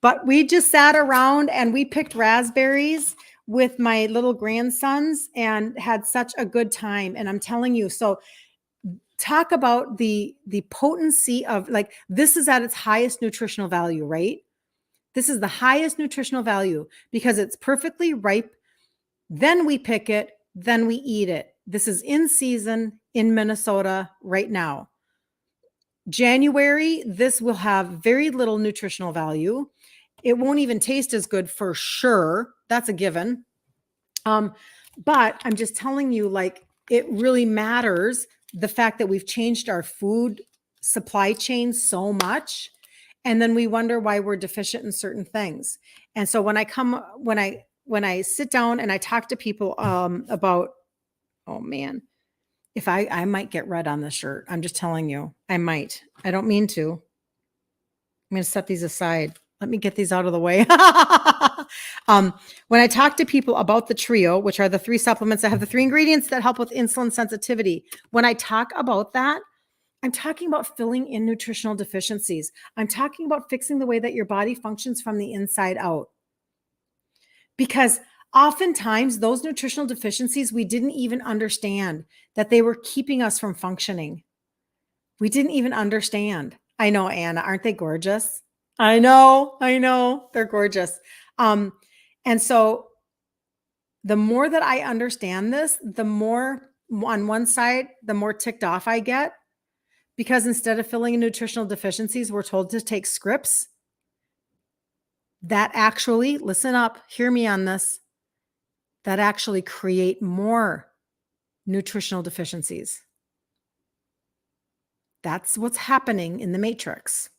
But we just sat around and we picked raspberries with my little grandsons and had such a good time. And I'm telling you, so talk about the potency of, like, this is at its highest nutritional value, right? This is the highest nutritional value because it's perfectly ripe. Then we pick it, then we eat it. This is in season in Minnesota right now. January, this will have very little nutritional value. It won't even taste as good for sure. That's a given. But I'm just telling you, like, it really matters the fact that we've changed our food supply chain so much. And then we wonder why we're deficient in certain things. And so when I sit down and I talk to people about, oh man, if I might get red on this shirt. I'm just telling you, I might. I don't mean to. I'm going to set these aside. Let me get these out of the way. When I talk to people about the trio, which are the 3 supplements that have the 3 ingredients that help with insulin sensitivity, when I talk about that, I'm talking about filling in nutritional deficiencies. I'm talking about fixing the way that your body functions from the inside out. Because oftentimes those nutritional deficiencies, we didn't even understand that they were keeping us from functioning. We didn't even understand. I know, Anna, aren't they gorgeous? I know, they're gorgeous. And so the more that I understand this, the more on one side, the more ticked off I get, because instead of filling in nutritional deficiencies, we're told to take scripts that actually, listen up, hear me on this, that actually create more nutritional deficiencies. That's what's happening in the matrix.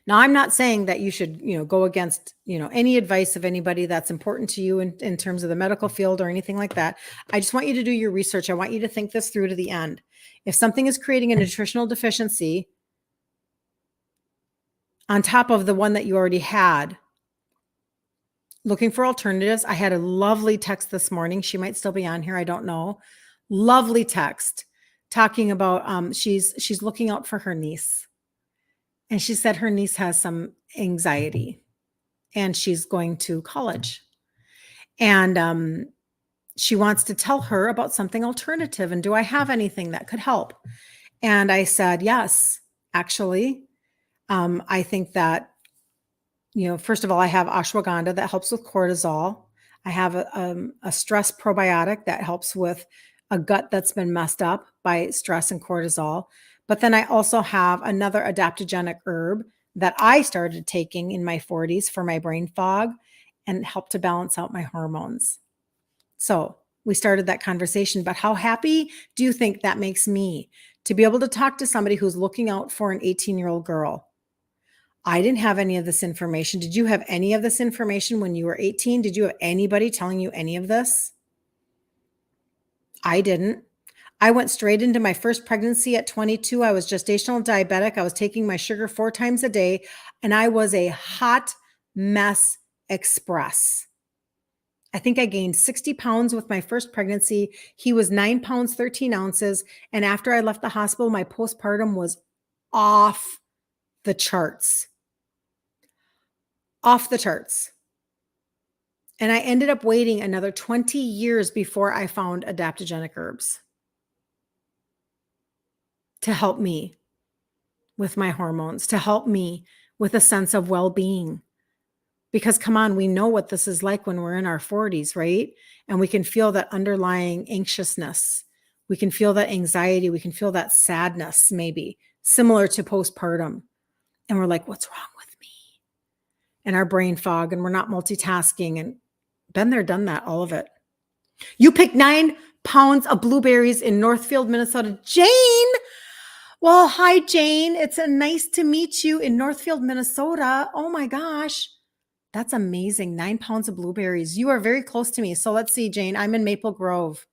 Now, I'm not saying that you should, go against, any advice of anybody that's important to you in terms of the medical field or anything like that. I just want you to do your research. I want you to think this through to the end. If something is creating a nutritional deficiency on top of the one that you already had, looking for alternatives. I had a lovely text this morning. She might still be on here. I don't know. Lovely text talking about she's looking out for her niece. And she said her niece has some anxiety and she's going to college. And she wants to tell her about something alternative. And do I have anything that could help? And I said, yes, actually. I think that, first of all, I have ashwagandha that helps with cortisol. I have a stress probiotic that helps with a gut that's been messed up by stress and cortisol. But then I also have another adaptogenic herb that I started taking in my 40s for my brain fog and helped to balance out my hormones. So we started that conversation, but how happy do you think that makes me to be able to talk to somebody who's looking out for an 18-year-old girl? I didn't have any of this information. Did you have any of this information when you were 18? Did you have anybody telling you any of this? I didn't. I went straight into my first pregnancy at 22. I was gestational diabetic. I was taking my sugar 4 times a day, and I was a hot mess express. I think I gained 60 pounds with my first pregnancy. He was 9 pounds, 13 ounces. And after I left the hospital, my postpartum was off the charts. Off the charts. And I ended up waiting another 20 years before I found adaptogenic herbs to help me with my hormones, to help me with a sense of well-being. Because come on, we know what this is like when we're in our 40s, right? And we can feel that underlying anxiousness. We can feel that anxiety. We can feel that sadness, maybe similar to postpartum. And we're like, what's wrong with me? And our brain fog, and we're not multitasking, and been there, done that, all of it. You picked 9 pounds of blueberries in Northfield, Minnesota. Jane! Well, hi, Jane. It's nice to meet you in Northfield, Minnesota. Oh my gosh. That's amazing. 9 pounds of blueberries. You are very close to me. So let's see, Jane. I'm in Maple Grove.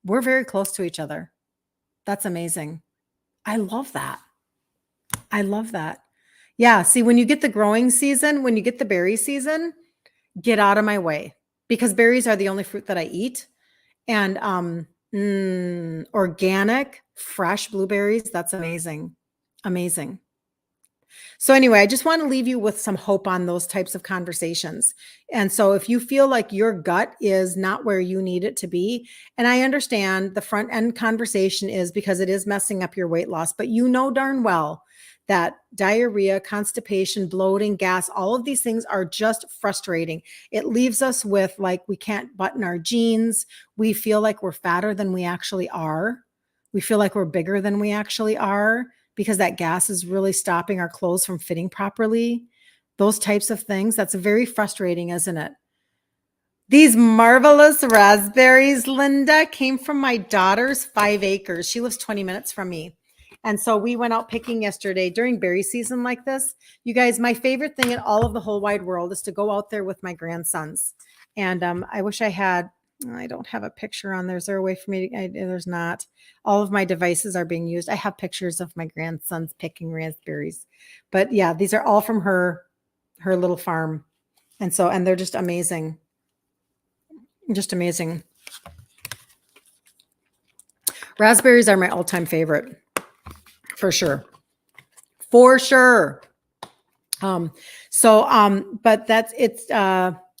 We're very close to each other. That's amazing. I love that. I love that. Yeah. See, when you get the growing season, when you get the berry season, get out of my way. because berries are the only fruit that I eat. And organic, fresh blueberries, that's amazing. Amazing. So anyway, I just want to leave you with some hope on those types of conversations. And so if you feel like your gut is not where you need it to be, and I understand the front end conversation is because it is messing up your weight loss, but you know darn well that diarrhea, constipation, bloating, gas, all of these things are just frustrating. It leaves us with like we can't button our jeans. We feel like we're fatter than we actually are. We feel like we're bigger than we actually are because that gas is really stopping our clothes from fitting properly. Those types of things. That's very frustrating, isn't it? These marvelous raspberries, Linda, came from my daughter's 5 acres. She lives 20 minutes from me. And so we went out picking yesterday during berry season like this. You guys, my favorite thing in all of the whole wide world is to go out there with my grandsons. And I wish I don't have a picture on there. Is there a way for me to, there's not. All of my devices are being used. I have pictures of my grandsons picking raspberries. But yeah, these are all from her little farm. And they're just amazing. Just amazing. Raspberries are my all-time favorite. For sure. For sure. But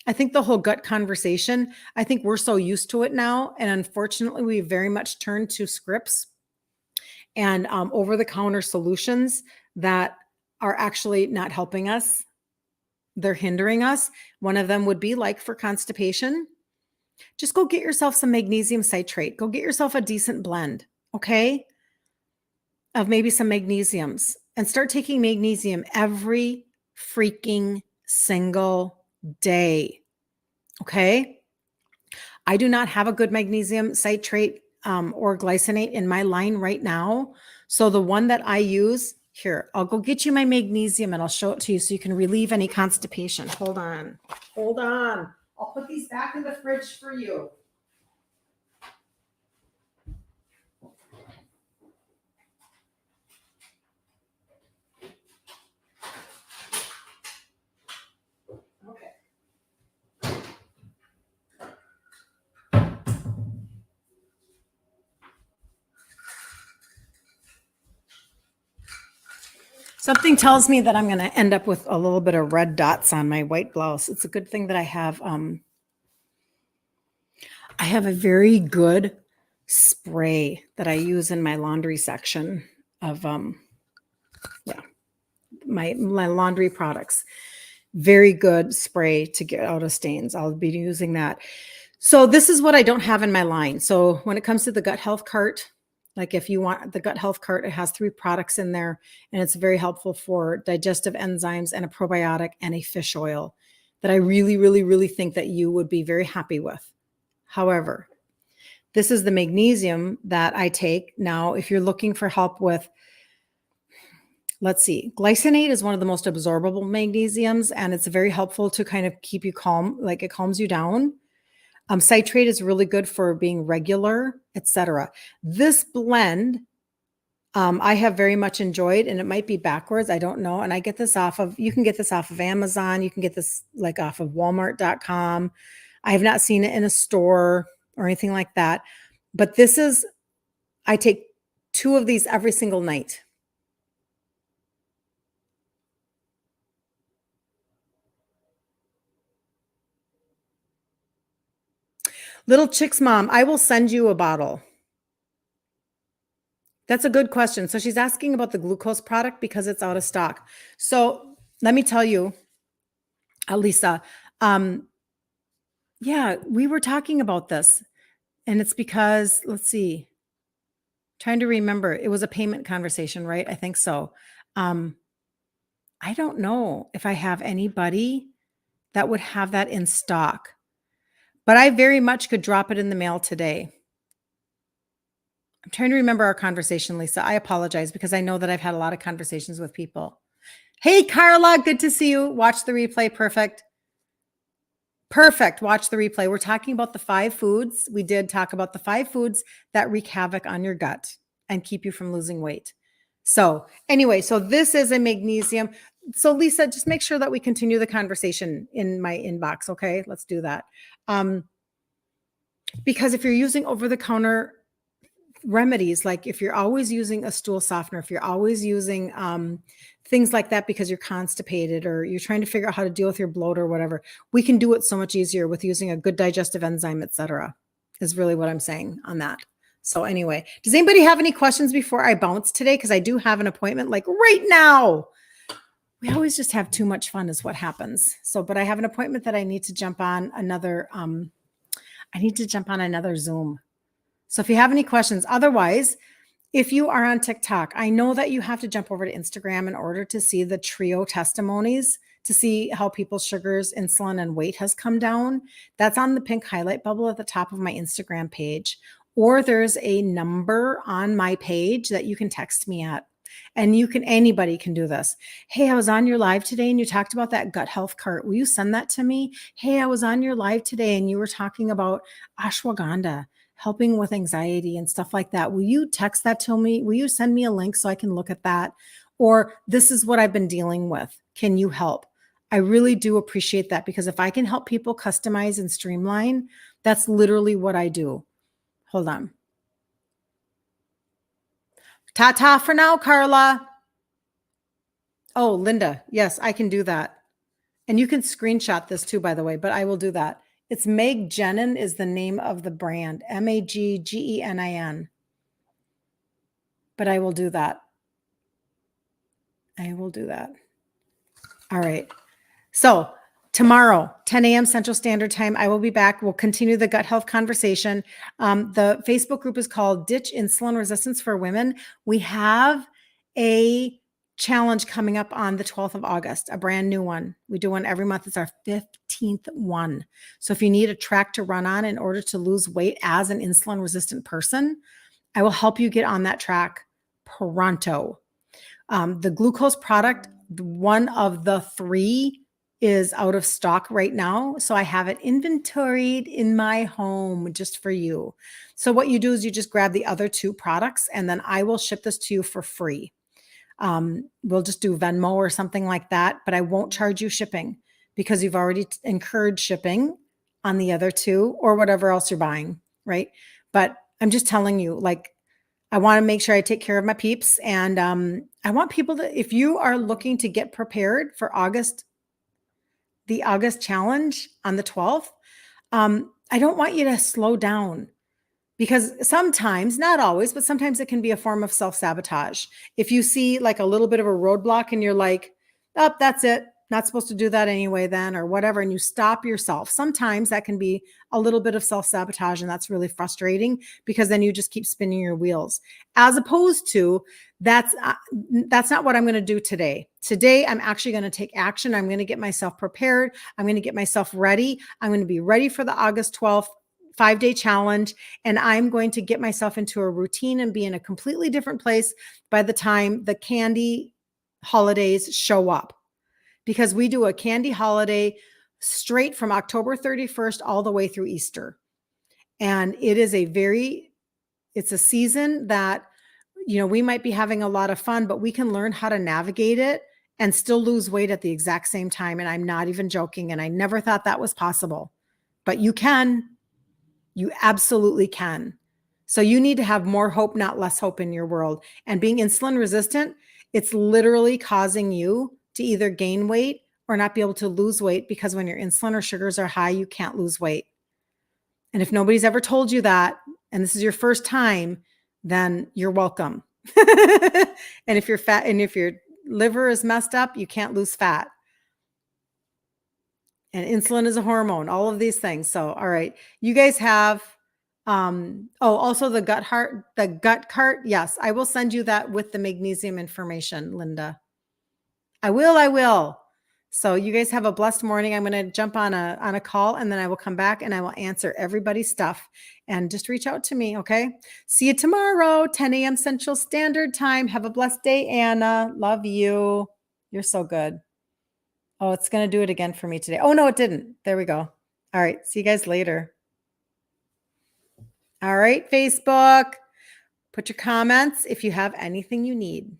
I think the whole gut conversation, I think we're so used to it now. And unfortunately, we very much turned to scripts and over-the-counter solutions that are actually not helping us. They're hindering us. One of them would be like for constipation, just go get yourself some magnesium citrate. Go get yourself a decent blend, okay, of maybe some magnesiums and start taking magnesium every freaking single day, okay? I do not have a good magnesium citrate or glycinate in my line right now. So the one that I use, here, I'll go get you my magnesium and I'll show it to you so you can relieve any constipation. Hold on. I'll put these back in the fridge for you. Okay. Something tells me that I'm going to end up with a little bit of red dots on my white blouse. It's a good thing that I have a very good spray that I use in my laundry section of my laundry products. Very good spray to get out of stains. I'll be using that. So this is what I don't have in my line. So when it comes to the gut health cart, like if you want the gut health cart, it has 3 products in there and it's very helpful for digestive enzymes and a probiotic and a fish oil that I really, really, really think that you would be very happy with. However, this is the magnesium that I take. Now, if you're looking for help with, let's see, glycinate is one of the most absorbable magnesiums, and it's very helpful to kind of keep you calm, like it calms you down. Citrate is really good for being regular, etc. This blend, I have very much enjoyed, and it might be backwards. I don't know. And I get this you can get this off of Amazon. You can get this like off of Walmart.com. I have not seen it in a store or anything like that. But I take 2 of these every single night. Little Chick's mom, I will send you a bottle. That's a good question. So she's asking about the glucose product because it's out of stock. So let me tell you, Lisa, yeah, we were talking about this and it's because, let's see, trying to remember, it was a payment conversation, right? I think so. I don't know if I have anybody that would have that in stock, but I very much could drop it in the mail today. I'm trying to remember our conversation, Lisa. I apologize because I know that I've had a lot of conversations with people. Hey, Carla, good to see you. Watch the replay. Perfect. Perfect. Watch the replay. We're talking about the 5 foods. We did talk about the 5 foods that wreak havoc on your gut and keep you from losing weight. So anyway, so this is a magnesium. So Lisa, just make sure that we continue the conversation in my inbox. Okay. Let's do that. Because if you're using over the counter remedies, like if you're always using a stool softener, if you're always using things like that because you're constipated or you're trying to figure out how to deal with your bloat or whatever, we can do it so much easier with using a good digestive enzyme, etc. Is really what I'm saying on that. So anyway, does anybody have any questions before I bounce today? Because I do have an appointment like right now. We always just have too much fun is what happens. So, but I have an appointment that I need to jump on another, Zoom. So if you have any questions, otherwise, if you are on TikTok, I know that you have to jump over to Instagram in order to see the trio testimonies to see how people's sugars, insulin, and weight has come down. That's on the pink highlight bubble at the top of my Instagram page. Or there's a number on my page that you can text me at. And anybody can do this. Hey, I was on your live today and you talked about that gut health cart. Will you send that to me? Hey, I was on your live today and you were talking about ashwagandha helping with anxiety and stuff like that. Will you text that to me? Will you send me a link so I can look at that? Or this is what I've been dealing with. Can you help? I really do appreciate that because if I can help people customize and streamline, that's literally what I do. Hold on. Ta-ta for now, Carla. Oh, Linda. Yes, I can do that. And you can screenshot this too, by the way, but I will do that. It's Maggenin is the name of the brand, Maggenin. But I will do that. I will do that. All right. So tomorrow, 10 a.m. Central Standard Time, I will be back. We'll continue the gut health conversation. The Facebook group is called Ditch Insulin Resistance for Women. We have a challenge coming up on the 12th of August, a brand new one. We do one every month. It's our 15th one. So if you need a track to run on in order to lose weight as an insulin resistant person, I will help you get on that track pronto. The glucose product, one of the 3 is out of stock right now. So I have it inventoried in my home just for you. So what you do is you just grab the other 2 products and then I will ship this to you for free. We'll just do Venmo or something like that, but I won't charge you shipping because you've already incurred shipping on the other 2 or whatever else you're buying, right? But I'm just telling you, like, I want to make sure I take care of my peeps. And I want people to, if you are looking to get prepared for the August challenge on the 12th, I don't want you to slow down. Because sometimes, not always, but sometimes it can be a form of self-sabotage. If you see like a little bit of a roadblock and you're like, oh, that's it. Not supposed to do that anyway then, or whatever. And you stop yourself. Sometimes that can be a little bit of self-sabotage. And that's really frustrating because then you just keep spinning your wheels as opposed to that's not what I'm going to do today. Today, I'm actually going to take action. I'm going to get myself prepared. I'm going to get myself ready. I'm going to be ready for the August 12th 5-day challenge. And I'm going to get myself into a routine and be in a completely different place by the time the candy holidays show up. Because we do a candy holiday straight from October 31st all the way through Easter. And it's a season that, we might be having a lot of fun, but we can learn how to navigate it and still lose weight at the exact same time. And I'm not even joking. And I never thought that was possible, but you can. You absolutely can. So you need to have more hope, not less hope in your world. And being insulin resistant, it's literally causing you to either gain weight or not be able to lose weight because when your insulin or sugars are high, you can't lose weight. And if nobody's ever told you that, and this is your first time, then you're welcome. And if you're fat and if your liver is messed up, you can't lose fat. And insulin is a hormone, all of these things. So, all right, you guys have, also the gut cart. Yes, I will send you that with the magnesium information, Linda. I will. So you guys have a blessed morning. I'm going to jump on a call and then I will come back and I will answer everybody's stuff and just reach out to me. Okay. See you tomorrow, 10 a.m. Central Standard Time. Have a blessed day, Anna. Love you. You're so good. Oh, it's going to do it again for me today. Oh, no, it didn't. There we go. All right. See you guys later. All right, Facebook. Put your comments if you have anything you need.